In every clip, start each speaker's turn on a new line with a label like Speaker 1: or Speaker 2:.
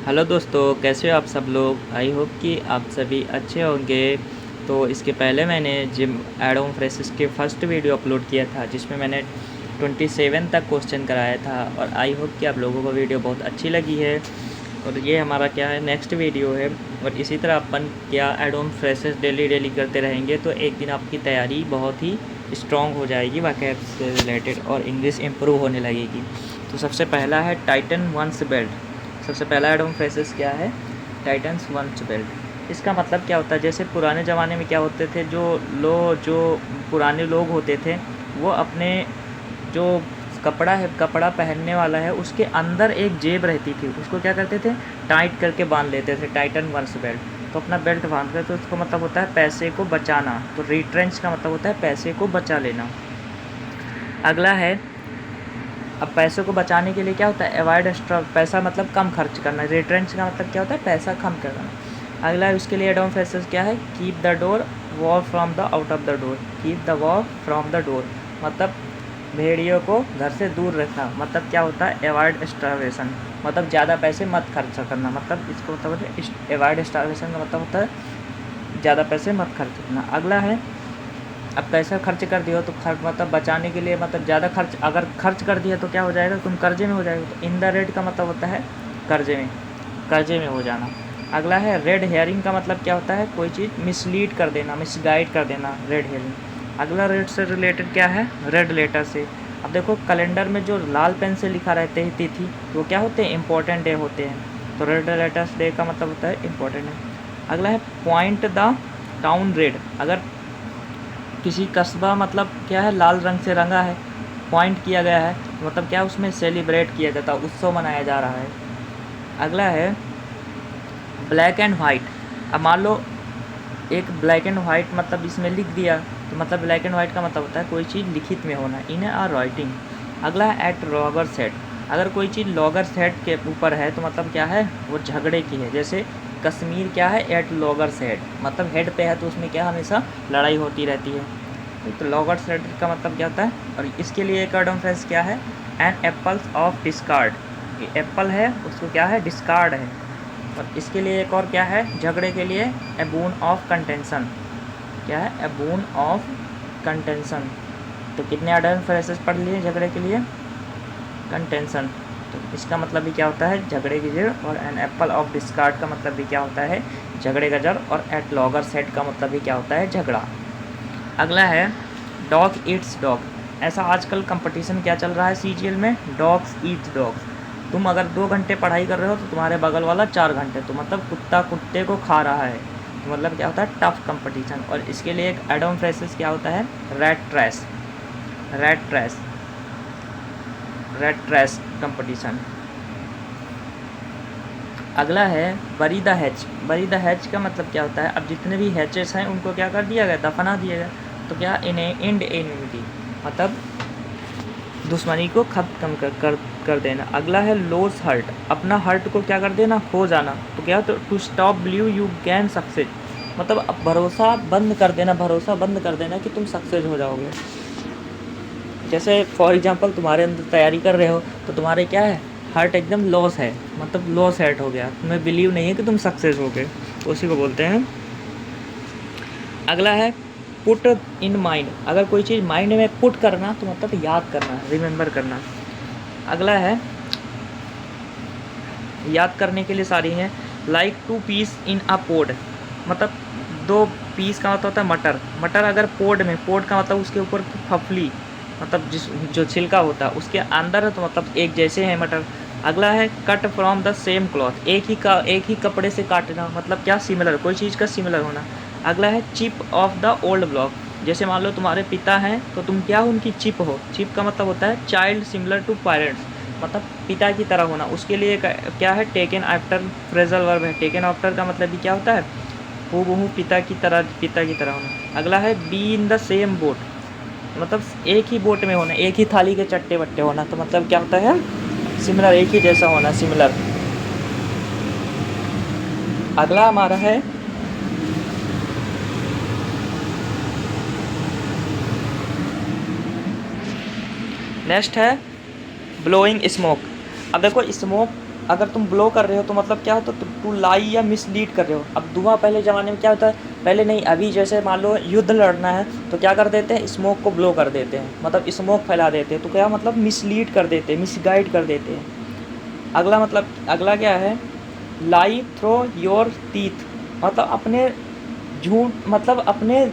Speaker 1: Hello दोस्तों, कैसे हो आप सब लोग। आई होप कि आप सभी अच्छे होंगे। तो इसके पहले मैंने जिम एडोम फ्रेशर्स के फर्स्ट वीडियो अपलोड किया था जिसमें मैंने 27 तक क्वेश्चन कराया था और आई होप कि आप लोगों को वीडियो बहुत अच्छी लगी है। और ये हमारा क्या है, नेक्स्ट वीडियो है। और इसी तरह अपन क्या एडोम फ्रेशर्स डेली करते रहेंगे तो एक दिन आपकी तैयारी बहुत ही स्ट्रॉन्ग हो जाएगी वोकैब से रिलेटेड और इंग्लिश इम्प्रूव होने लगेगी। तो सबसे पहला है टाइटन वंस बेल्ट। सबसे पहला एडोम फ्रेशर्स क्या है, टाइटन्स वंस बेल्ट। इसका मतलब क्या होता है, जैसे पुराने ज़माने में क्या होते थे, जो पुराने लोग होते थे वो अपने जो कपड़ा पहनने वाला है उसके अंदर एक जेब रहती थी, उसको क्या करते थे, टाइट करके बांध लेते थे, टाइटन वंस बेल्ट। तो अपना बेल्ट बांध कर, तो उसका मतलब होता है पैसे को बचाना। तो रिट्रेंच का मतलब होता है पैसे को बचा लेना। अगला है, अब पैसों को बचाने के लिए क्या होता है, अवॉइड एक्स्ट्रा, पैसा मतलब कम खर्च करना। रिट्रेंच का मतलब क्या होता है, पैसा कम करना। अगला है, उसके लिए एडोम फ्रेशर्स क्या है, keep the door war from the out of the door. Keep the war from the door मतलब भेड़ियों को घर से दूर रखना। मतलब क्या होता है, अवॉइड स्टारवेशन, मतलब ज़्यादा पैसे मत खर्च करना। मतलब इसको मतलब अवॉइड स्टारवेशन का मतलब होता है ज़्यादा पैसे मत खर्च करना। अगला है, अब पैसा खर्च कर दियो तो खर्च मतलब बचाने के लिए, मतलब ज़्यादा खर्च अगर खर्च कर दिया तो क्या हो जाएगा, तुम कर्जे में हो जाएगा। तो इन द रेड का मतलब होता है कर्जे में हो जाना। अगला है, रेड हेयरिंग का मतलब क्या होता है, कोई चीज़ मिसलीड कर देना, मिसगाइड कर देना, रेड हेयरिंग। अगला रेड से रिलेटेड क्या है, रेड लेटर से। अब देखो कैलेंडर में जो लाल पेन से लिखा रहते हैं तिथि, वो क्या होते हैं, इंपॉर्टेंट डे होते हैं। तो रेड लेटर्स डे का मतलब होता है इंपॉर्टेंट डे। अगला है, पॉइंट द टाउन रेड। अगर किसी कस्बा मतलब क्या है, लाल रंग से रंगा है, पॉइंट किया गया है, मतलब क्या उसमें सेलिब्रेट किया जाता है, उत्सव मनाया जा रहा है। अगला है, ब्लैक एंड वाइट। अब मान लो एक ब्लैक एंड वाइट मतलब इसमें लिख दिया, तो मतलब ब्लैक एंड वाइट का मतलब होता है कोई चीज़ लिखित में होना, इन आर राइटिंग। अगला है, एट लॉगर सेट। अगर कोई चीज़ लॉगर सेट के ऊपर है तो मतलब क्या है, वो झगड़े की है। जैसे कश्मीर क्या है, एट लॉगर सेट, मतलब हेड पे है तो उसमें क्या हमेशा लड़ाई होती रहती है। तो लॉगर सेट का मतलब क्या होता है। और इसके लिए एक एडम फ्रेज क्या है, एन एप्पल्स ऑफ डिस्कार्ड। ये एप्पल है उसको क्या है, डिस्कार्ड है। और इसके लिए एक और क्या है, झगड़े के लिए, ए बून ऑफ कंटेंशन। क्या है, ए बून ऑफ कंटेंशन। तो कितने एडम फ्रेजेस पढ़ लिए झगड़े के लिए, कंटेंशन। तो इसका मतलब भी क्या होता है, झगड़े की जड़। और एन एप्पल ऑफ डिस्कार्ड का मतलब भी क्या होता है, झगड़े का जड़। और एट लॉगर सेट का मतलब भी क्या होता है, झगड़ा। अगला है, डॉग ईट्स डॉग। ऐसा आजकल कंपटीशन क्या चल रहा है सीजीएल में, डॉग्स ईट्स डॉग्स। तुम अगर 2 घंटे पढ़ाई कर रहे हो तो तुम्हारे बगल वाला 4 घंटे, तो मतलब कुत्ता कुत्ते को खा रहा है। तो मतलब क्या होता है, टफ कंपटीशन। और इसके लिए एक एडम फ्रेसेस क्या होता है, red trace. Red trace, red trace competition. अगला है, बरी द हैच। बरी द हैच का मतलब क्या होता है, अब जितने भी हैचेस हैं उनको क्या कर दिया गया, दफना दिया गया। तो क्या, इन्हें इंड एनिमिटी, मतलब दुश्मनी को ख़त्म कर देना। अगला है, लोस हर्ट। अपना हर्ट को क्या कर देना, खो जाना। तो क्या, तो to stop believe you gain success, मतलब अब भरोसा बंद कर देना, भरोसा बंद कर देना कि तुम सक्सेस हो जाओगे। जैसे फॉर एग्जांपल तुम्हारे अंदर तैयारी कर रहे हो तो तुम्हारे क्या है, हार्ट एकदम लॉस है, मतलब लॉस हेट हो गया, तुम्हें बिलीव नहीं है कि तुम सक्सेस हो गए, उसी को बोलते हैं। अगला है, पुट इन माइंड। अगर कोई चीज़ माइंड में पुट करना तो मतलब याद करना, रिमेंबर करना। अगला है, याद करने के लिए सारी हैं, लाइक 2 पीस इन अ पोड। मतलब 2 पीस का मतलब होता है मटर। मटर अगर पोड में, पोड का मतलब उसके ऊपर की फफली, मतलब जिस जो छिलका होता है उसके अंदर है, तो मतलब एक जैसे हैं मटर। अगला है, cut from the same cloth. एक ही कपड़े से काटना, मतलब क्या, सिमिलर, कोई चीज़ का सिमिलर होना। अगला है, chip off the old block. जैसे मान लो तुम्हारे पिता हैं तो तुम क्या हो, उनकी चिप हो। चिप का मतलब होता है चाइल्ड सिमिलर टू पेरेंट्स, मतलब पिता की तरह होना। उसके लिए क्या है, टेकन आफ्टर फ्रेजल वर्ब है। टेकन आफ्टर का मतलब भी क्या होता है, हूबहू पिता की तरह होना। अगला है, be in the same boat, मतलब एक ही बोट में होना, एक ही थाली के चट्टे बट्टे होना। तो मतलब क्या होता है, सिमिलर, एक ही जैसा होना, सिमिलर। अगला हमारा है, नेक्स्ट है, ब्लोइंग स्मोक। अब देखो, स्मोक अगर तुम ब्लो कर रहे हो तो मतलब क्या होता है, टू लाई या मिसलीड कर रहे हो। अब धुआं पहले ज़माने में क्या होता है, पहले नहीं, अभी जैसे मान लो युद्ध लड़ना है तो क्या कर देते हैं, स्मोक को ब्लो कर देते हैं, मतलब स्मोक फैला देते हैं, तो क्या मतलब मिसलीड कर देते हैं, मिसगाइड कर देते हैं। अगला क्या है, लाई थ्रो योर टीथ, मतलब अपने झूठ, मतलब अपने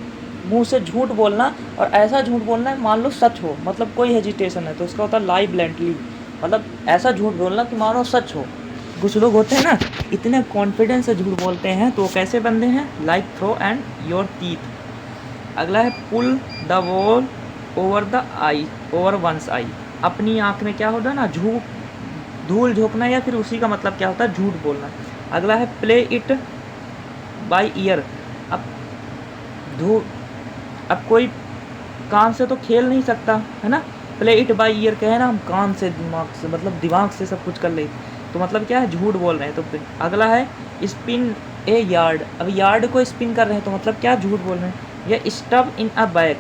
Speaker 1: मुंह से झूठ बोलना, और ऐसा झूठ बोलना है मान लो सच हो, मतलब कोई हेजिटेशन है तो उसका होता है लाई ब्लैंकली, मतलब ऐसा झूठ बोलना कि मानो सच हो। कुछ लोग होते हैं ना इतने कॉन्फिडेंस से झूठ बोलते हैं, तो वो कैसे बंदे हैं, like throw and your teeth. अगला है pull the wall over the eye, over once eye, अपनी आँख में क्या होता है ना, धूल झोंकना, या फिर उसी का मतलब क्या होता है, झूठ बोलना। अगला है प्ले इट बाई ईयर, अब अब कोई कान से तो खेल नहीं सकता है ना, प्ले इट बाई ईयर कहे ना, हम कान से, दिमाग से, मतलब दिमाग से सब कुछ कर ले, तो मतलब क्या है, झूठ बोल रहे हैं। तो अगला है स्पिन ए यार्ड, अब यार्ड को स्पिन कर रहे हैं तो मतलब क्या, झूठ बोल रहे हैं। या stub in a bag,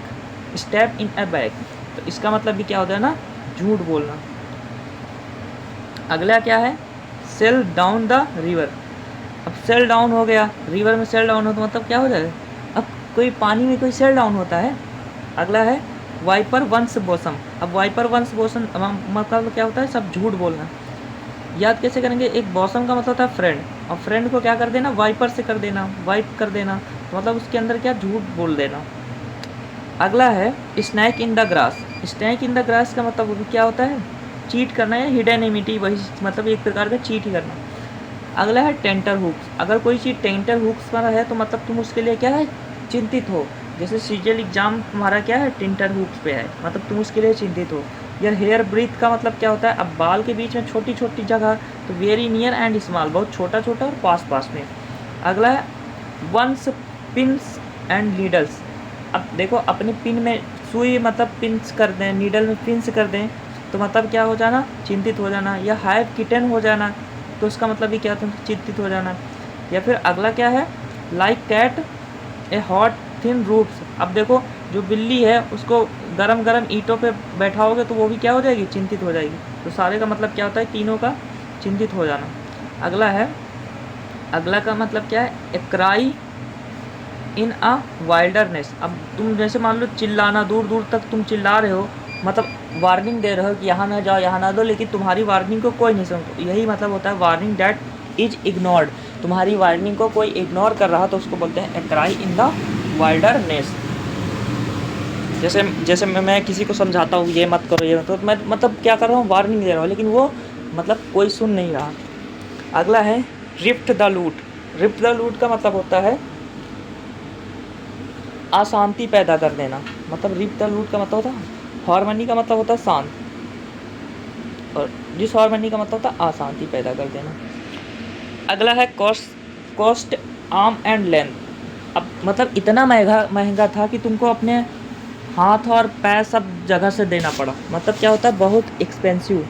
Speaker 1: step in a bag, तो इसका मतलब भी क्या होता है ना, झूठ बोलना। अगला क्या है, सेल डाउन द रिवर, अब सेल डाउन हो गया, रिवर में सेल डाउन हो तो मतलब क्या हो जाएगा, अब कोई पानी में कोई सेल डाउन होता है। अगला है वाइपर वंस बॉसम, अब वाइपर वंस बॉसम मतलब क्या होता है, सब झूठ बोलना। याद कैसे करेंगे, एक बॉसम का मतलब था फ्रेंड, और फ्रेंड को क्या कर देना, वाइपर से कर देना, वाइप कर देना, तो मतलब उसके अंदर क्या, झूठ बोल देना। अगला है snake in the grass, snake in the grass का मतलब क्या होता है, चीट करना है, हिडन एमिटी, वही मतलब एक प्रकार का चीट ही करना। अगला है टेंटर हुक्स, अगर कोई चीज़ टेंटर हुक्स पर है तो मतलब तुम उसके लिए क्या है, चिंतित हो। जैसे सीजीएल एग्जाम तुम्हारा क्या है, टेंटर हुक्स पे है, मतलब तुम उसके लिए चिंतित हो। या हेयर ब्रीथ का मतलब क्या होता है, अब बाल के बीच में छोटी छोटी जगह, तो वेरी नियर एंड स्मॉल, बहुत छोटा छोटा और पास पास में। अगला है वंस पिंस एंड नीडल्स, अब देखो अपने पिन में सुई मतलब पिंस कर दें, नीडल में पिंस कर दें, तो मतलब क्या हो जाना, चिंतित हो जाना। या हैव किटन हो जाना, तो उसका मतलब भी क्या, तुम चिंतित हो जाना। या फिर अगला क्या है, like cat a hot tin roofs, अब देखो जो बिल्ली है उसको गरम गरम ईंटों पे बैठाओगे तो वो भी क्या हो जाएगी, चिंतित हो जाएगी। तो सारे का मतलब क्या होता है, तीनों का चिंतित हो जाना। अगला का मतलब क्या है, a cry in a wilderness, अब तुम जैसे मान लो चिल्लाना, दूर दूर तक तुम चिल्ला रहे हो, मतलब वार्निंग दे रहे हो कि यहाँ ना जाओ, यहाँ ना दो, लेकिन तुम्हारी वार्निंग को कोई नहीं सुनता, यही मतलब होता है वार्निंग डैट इज इग्नोर्ड, तुम्हारी वार्निंग को कोई इग्नोर कर रहा तो उसको बोलते हैं a cry in the wilderness. जैसे मैं किसी को समझाता हूँ ये मत करो, ये मत करो, मैं मतलब क्या कर रहा हूँ, वार्निंग दे रहा हूँ, लेकिन वो मतलब कोई सुन नहीं रहा। अगला है रिफ्ट द लूट, रिफ्ट द लूट का मतलब होता है अशांति पैदा कर देना, मतलब रिप द लूट का मतलब होता है, हार्मनी का मतलब होता है शांत, और डिसहार्मनी का मतलब होता है अशांति पैदा कर देना। अगला है कॉस्ट आर्म एंड लेंथ, अब मतलब इतना महंगा था कि तुमको अपने हाथ और पैर सब जगह से देना पड़ा, मतलब क्या होता है, बहुत एक्सपेंसिव।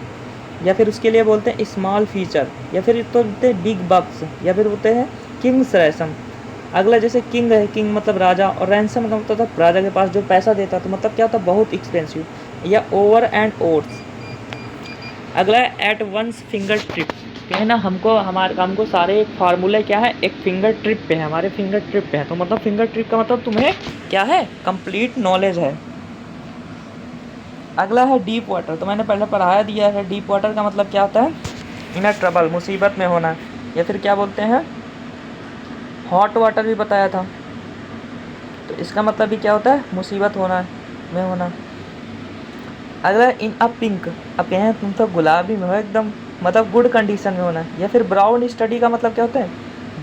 Speaker 1: या फिर उसके लिए बोलते हैं स्मॉल फीचर, या फिर तो बोलते हैं बिग बक्स, या फिर बोलते हैं किंग्स रैसम। अगला जैसे किंग है, किंग मतलब राजा, और रैंसम का मतलब था राजा के पास जो पैसा देता, तो मतलब क्या होता है, बहुत एक्सपेंसिव। या ओवर एंड ओट्स। अगला है एट वंस फिंगर ट्रिप, है ना, हमको सारे एक फार्मूले क्या है, एक फिंगर ट्रिप पे है, हमारे फिंगर ट्रिप पे है, तो मतलब फिंगर ट्रिप का मतलब तुम्हें क्या है, कंप्लीट नॉलेज है। अगला है डीप वाटर, तो मैंने पहले पढ़ाया दिया है, डीप वाटर का मतलब क्या होता है, इन ट्रबल, मुसीबत में होना। या फिर क्या बोलते हैं, हॉट वाटर भी बताया था, तो इसका मतलब भी क्या होता है, मुसीबत में होना। अगला इन अ पिंक, अब कहें तुम तो गुलाबी में हो एकदम, मतलब गुड कंडीशन में होना। या फिर ब्राउन स्टडी का मतलब क्या होता है,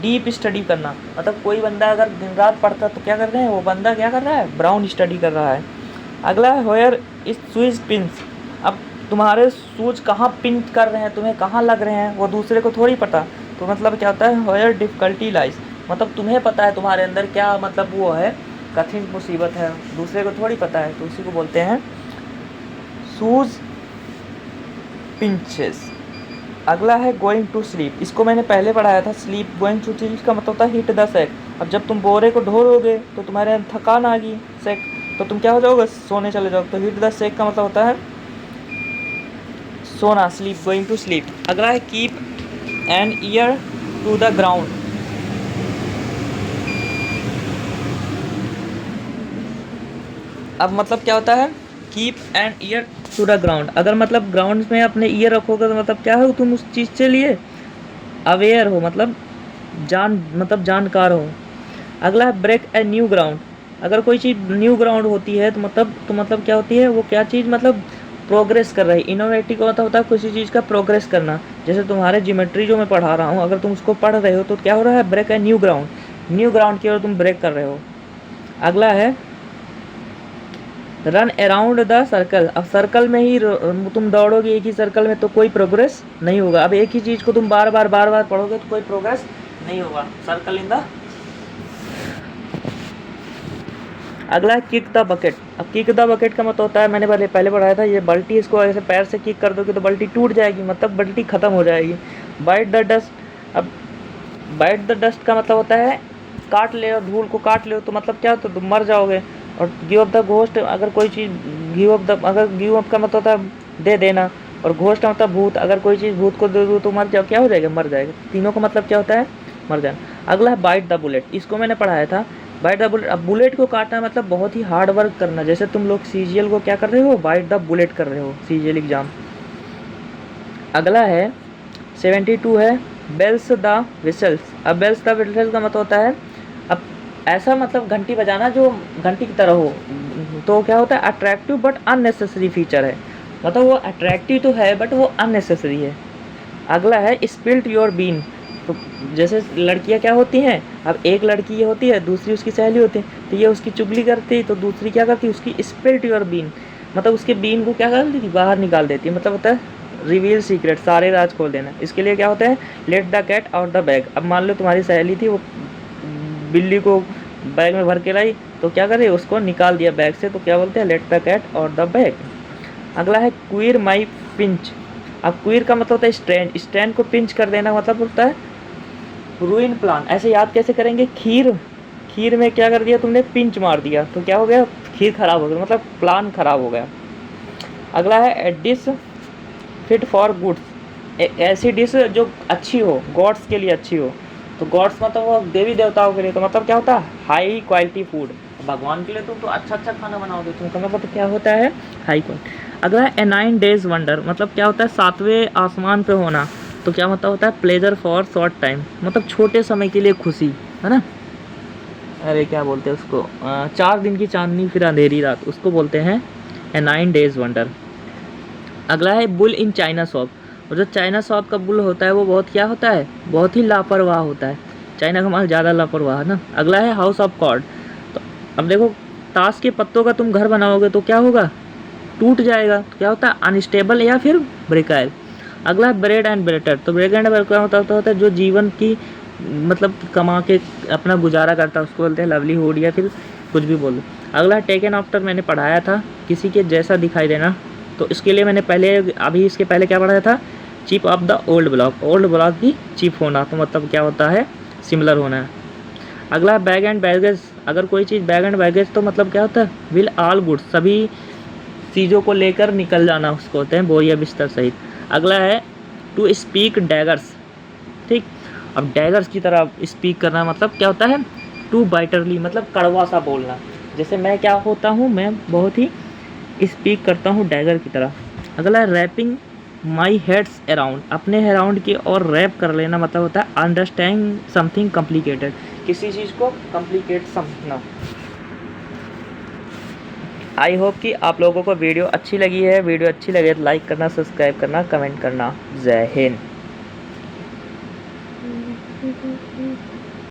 Speaker 1: डीप स्टडी करना, मतलब कोई बंदा अगर दिन रात पढ़ता तो क्या कर रहे हैं, वो बंदा क्या कर रहा है, ब्राउन स्टडी कर रहा है। अगला है होयर इज शूज पिंस, अब तुम्हारे शूज कहाँ पिन कर रहे हैं, तुम्हें कहाँ लग रहे हैं, वो दूसरे को थोड़ी पता, तो मतलब क्या होता है, होयर डिफ़िकल्टी लाइज, मतलब तुम्हें पता है तुम्हारे अंदर क्या मतलब वो है, कठिन मुसीबत है, दूसरे को थोड़ी पता है, तो उसी को बोलते हैं शूज पिंचेस। अगला है गोइंग टू स्लीप, इसको मैंने पहले पढ़ाया था, स्लीप, गोइंग टू स्लीप का मतलब होता है हिट द सेक, अब जब तुम बोरे को ढोरोगे तो तुम्हारे थकान आ गई, सेक, तो तुम क्या हो जाओगे, सोने चले जाओगे, तो हिट द सेक का मतलब होता है सोना, स्लीप, गोइंग टू स्लीप। अगला है keep an ear to the ground. अब मतलब क्या होता है, keep an ear to the ground. अगर मतलब ग्राउंड में अपने ईयर रखोगे तो मतलब क्या हो, तुम उस चीज़ से लिए अवेयर हो, मतलब जानकार हो। अगला है ब्रेक ए न्यू ग्राउंड। अगर कोई चीज़ न्यू ग्राउंड होती है तो मतलब क्या होती है, वो क्या चीज़ मतलब प्रोग्रेस कर रही है। इनोवेटिव का होता है किसी चीज़ का प्रोग्रेस करना। जैसे तुम्हारे ज्योमेट्री जो मैं पढ़ा रहा हूँ, अगर तुम उसको पढ़ रहे हो तो क्या हो रहा है, break a new ground, new ground की ओर तुम ब्रेक कर रहे हो। अगला है रन अराउंड द सर्कल। अब सर्कल में ही तुम दौड़ोगे एक ही सर्कल में तो कोई प्रोग्रेस नहीं होगा। अब एक ही चीज़ को तुम बार बार पढ़ोगे तो कोई प्रोग्रेस नहीं होगा। Circle in the. अगला है किक द बकेट। अब किक द बकेट का मतलब होता है, मैंने पहले पढ़ाया था, ये बाल्टी, इसको ऐसे पैर से किक कर दोगे तो बाल्टी टूट जाएगी, मतलब बाल्टी ख़त्म हो जाएगी। Bite the dust. अब बाइट द डस्ट का मतलब होता है काट ले, और धूल को काट ले तो मतलब क्या होता है, तुम मर जाओगे। और गिव अप द घोस्ट। अगर कोई चीज़ गिव अप का मतलब होता है दे देना, और घोस्ट का मतलब भूत। अगर कोई चीज़ भूत को दे दो तो क्या हो जाएगा, मर जाएगा। तीनों का मतलब क्या होता है, मर जाना। अगला है बाइट द बुलेट। इसको मैंने पढ़ाया था, बाइट द बुलेट। अब बुलेट को काटना मतलब बहुत ही हार्ड वर्क करना। जैसे तुम लोग सीजीएल को क्या कर रहे हो, बाइट द बुलेट कर रहे हो, सीजीएल एग्जाम। अगला है 72 है बेल्स द विसल्स। अब बेल्स द विसल्स का मतलब होता है, अब ऐसा मतलब घंटी बजाना जो घंटी की तरह हो। तो क्या होता है, अट्रैक्टिव बट अननेसेसरी फीचर है, मतलब वो अट्रैक्टिव तो है बट वो अननेसेसरी है। अगला है स्पिल्ट योर बीन। तो जैसे लड़कियां क्या होती हैं, अब एक लड़की ये होती है, दूसरी उसकी सहेली होती है, तो ये उसकी चुगली करती, तो दूसरी क्या करती, उसकी स्पिल्ट योर बीन, मतलब उसके बीन को क्या कर देती थी, बाहर निकाल देती है। मतलब होता है रिवील सीक्रेट, सारे राज खोल देना। इसके लिए क्या होता है, let the cat out the bag. अब मान लो तुम्हारी सहेली थी, वो बिल्ली को बैग में भर के लाई, तो क्या करे, उसको निकाल दिया बैग से, तो क्या बोलते हैं, let the cat out the bag. अगला है क्वीर माई पिंच। अब क्वीर का मतलब होता है स्ट्रैंड, स्ट्रैंड को पिंच कर देना, मतलब होता है रूइन प्लान। ऐसे याद कैसे करेंगे, खीर में क्या कर दिया तुमने, पिंच मार दिया, तो क्या हो गया, खीर खराब हो गई, मतलब प्लान खराब हो गया। अगला है ए डिश फिट फॉर गुड्स। ऐसी डिश जो अच्छी हो, गॉड्स के लिए अच्छी हो। तो गॉड्स मतलब वो देवी देवताओं के लिए, तो मतलब क्या होता है, हाई क्वालिटी फूड। भगवान के लिए तुम तो अच्छा खाना बनाओगे, तुमका मतलब क्या होता है, हाई क्वालिटी। अगला है ए 9 डेज वंडर। मतलब क्या होता है, 7वें आसमान पे होना। तो क्या मतलब होता है, प्लेजर फॉर शॉर्ट टाइम, मतलब छोटे समय के लिए खुशी, है ना। अरे क्या बोलते हैं उसको, 4 दिन की चांदनी फिर अंधेरी रात, उसको बोलते हैं ए 9 डेज वंडर। अगला है बुल इन चाइना शॉप। और जो चाइना शॉप का बुल होता है वो बहुत क्या होता है, बहुत ही लापरवाह होता है। चाइना का माल ज़्यादा लापरवाह है ना। अगला है हाउस ऑफ कॉर्ड। तो अब देखो, ताश के पत्तों का तुम घर बनाओगे तो क्या होगा, टूट जाएगा। तो क्या होता है, अनस्टेबल या फिर ब्रेकाइल। अगला है ब्रेड एंड बटर। तो ब्रेड एंड बटर का मतलब होता है जो जीवन की मतलब कमा के अपना गुजारा करता है, उसको बोलते हैं लवलीहुड, या फिर कुछ भी बोलो। अगला टेकन आफ्टर, मैंने पढ़ाया था, किसी के जैसा दिखाई देना। तो इसके लिए मैंने इसके पहले क्या पढ़ाया था, chip off the old block. Old block की चिप होना, तो मतलब क्या होता है, सिमिलर होना है। अगला बैग एंड बैगेज। अगर कोई चीज़ बैग एंड बैगेज तो मतलब क्या होता है, विल ऑल गुड्स, सभी चीज़ों को लेकर निकल जाना, उसको होते हैं बोरिया बिस्तर सहित। अगला है टू स्पीक डैगर्स। ठीक, अब डैगर्स की तरह स्पीक करना मतलब क्या होता है, टू बाइटरली, मतलब कड़वा सा बोलना। जैसे मैं क्या होता हूँ, मैं बहुत ही स्पीक करता हूँ डैगर की तरह। अगला है रैपिंग माई हेड्स अराउंड। अपने अराउंड की और रैप कर लेना, मतलब होता है अंडरस्टैंड समथिंग कॉम्प्लिकेटेड, किसी चीज़ को कॉम्प्लिकेट समझना। आई होप कि आप लोगों को वीडियो अच्छी लगी है। वीडियो अच्छी लगे तो लाइक करना, सब्सक्राइब करना, कमेंट करना। जय हिंद।